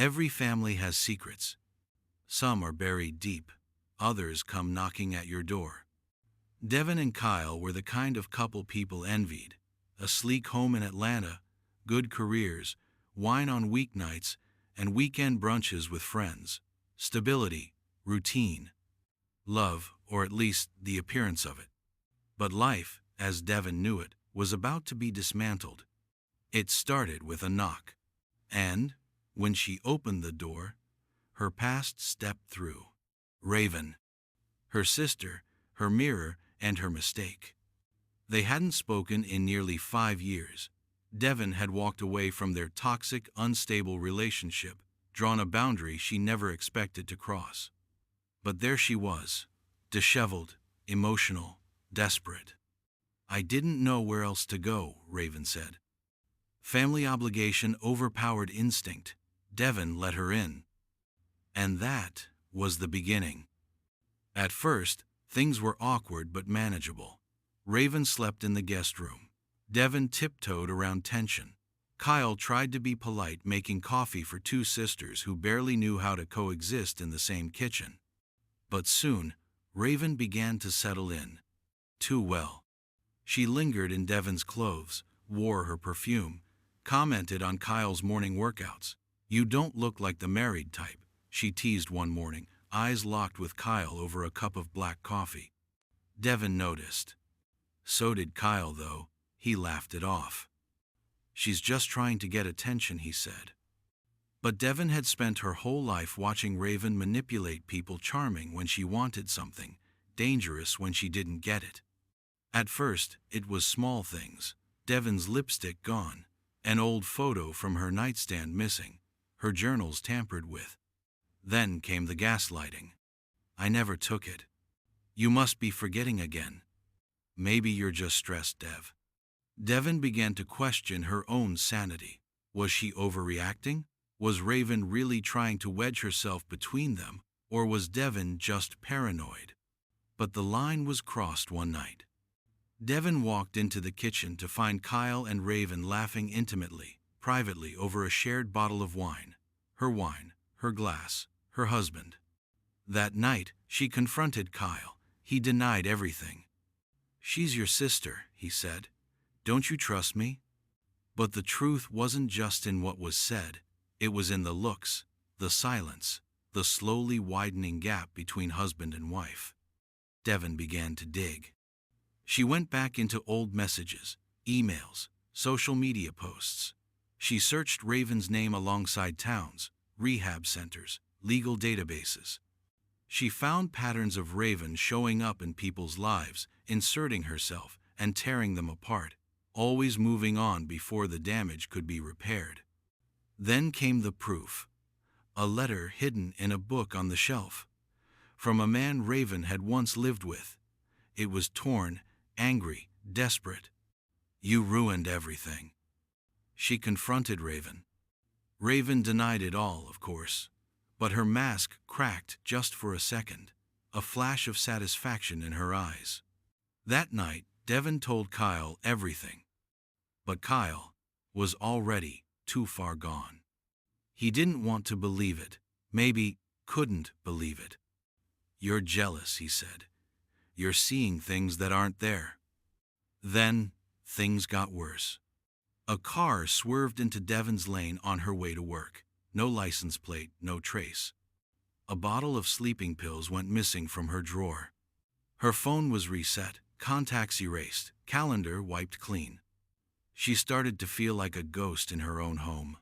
Every family has secrets. Some are buried deep, others come knocking at your door. Devin and Kyle were the kind of couple people envied. A sleek home in Atlanta, good careers, wine on weeknights, and weekend brunches with friends. Stability, routine, love, or at least the appearance of it. But life, as Devin knew it, was about to be dismantled. It started with a knock. And, when she opened the door, her past stepped through. Raven. Her sister, her mirror, and her mistake. They hadn't spoken in nearly 5 years. Devin had walked away from their toxic, unstable relationship, drawn a boundary she never expected to cross. But there she was, disheveled, emotional, desperate. "I didn't know where else to go," Raven said. Family obligation overpowered instinct. Devin let her in. And that was the beginning. At first, things were awkward but manageable. Raven slept in the guest room. Devin tiptoed around tension. Kyle tried to be polite, making coffee for two sisters who barely knew how to coexist in the same kitchen. But soon, Raven began to settle in. Too well. She lingered in Devin's clothes, wore her perfume, commented on Kyle's morning workouts. "You don't look like the married type," she teased one morning, eyes locked with Kyle over a cup of black coffee. Devin noticed. So did Kyle, though. He laughed it off. "She's just trying to get attention," he said. But Devin had spent her whole life watching Raven manipulate people, charming when she wanted something, dangerous when she didn't get it. At first, it was small things. Devin's lipstick gone, an old photo from her nightstand missing, her journals tampered with. Then came the gaslighting. "I never took it. You must be forgetting again. Maybe you're just stressed, Dev." Devin began to question her own sanity. Was she overreacting? Was Raven really trying to wedge herself between them, or was Devin just paranoid? But the line was crossed one night. Devin walked into the kitchen to find Kyle and Raven laughing intimately, privately over a shared bottle of wine. Her glass, her husband. That night, she confronted Kyle. He denied everything. "She's your sister," he said. "Don't you trust me?" But the truth wasn't just in what was said. It was in the looks, the silence, the slowly widening gap between husband and wife. Devin began to dig. She went back into old messages, emails, social media posts. She searched Raven's name alongside towns, rehab centers, legal databases. She found patterns of Raven showing up in people's lives, inserting herself and tearing them apart, always moving on before the damage could be repaired. Then came the proof. A letter hidden in a book on the shelf. From a man Raven had once lived with. It was torn, angry, desperate. "You ruined everything." She confronted Raven. Raven denied it all, of course. But her mask cracked just for a second, a flash of satisfaction in her eyes. That night, Devin told Kyle everything. But Kyle was already too far gone. He didn't want to believe it, maybe couldn't believe it. "You're jealous," he said. "You're seeing things that aren't there." Then, things got worse. A car swerved into Devin's lane on her way to work. No license plate, no trace. A bottle of sleeping pills went missing from her drawer. Her phone was reset, contacts erased, calendar wiped clean. She started to feel like a ghost in her own home.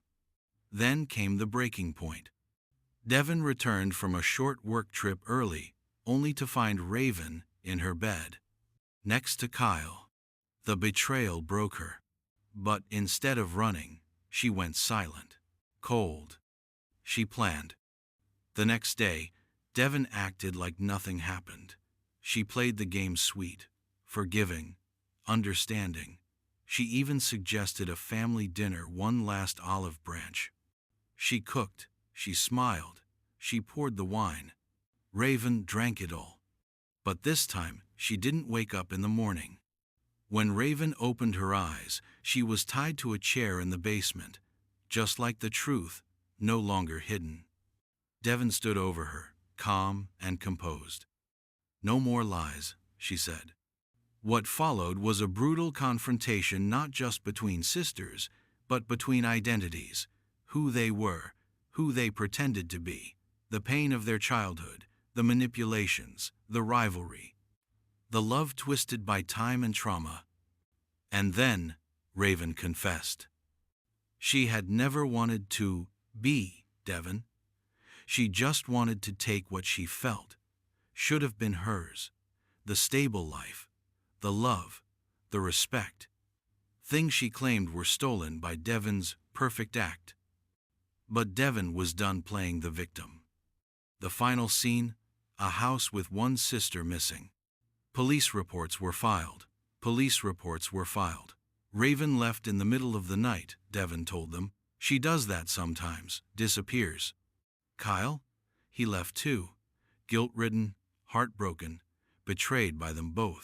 Then came the breaking point. Devin returned from a short work trip early, only to find Raven in her bed, next to Kyle. The betrayal broke her. But instead of running, she went silent, cold. She planned. The next day, Devin acted like nothing happened. She played the game sweet, forgiving, understanding. She even suggested a family dinner, one last olive branch. She cooked, she smiled, she poured the wine. Raven drank it all. But this time, she didn't wake up in the morning. When Raven opened her eyes, she was tied to a chair in the basement, just like the truth, no longer hidden. Devon stood over her, calm and composed. "No more lies," she said. What followed was a brutal confrontation not just between sisters, but between identities, who they were, who they pretended to be, the pain of their childhood, the manipulations, the rivalry, the love twisted by time and trauma. And then, Raven confessed. She had never wanted to be Devon. She just wanted to take what she felt should have been hers, the stable life, the love, the respect, things she claimed were stolen by Devon's perfect act. But Devon was done playing the victim. The final scene, a house with one sister missing. Police reports were filed. Police reports were filed. Raven left in the middle of the night, Devon told them. She does that sometimes, disappears. Kyle? He left too, guilt-ridden, heartbroken, betrayed by them both.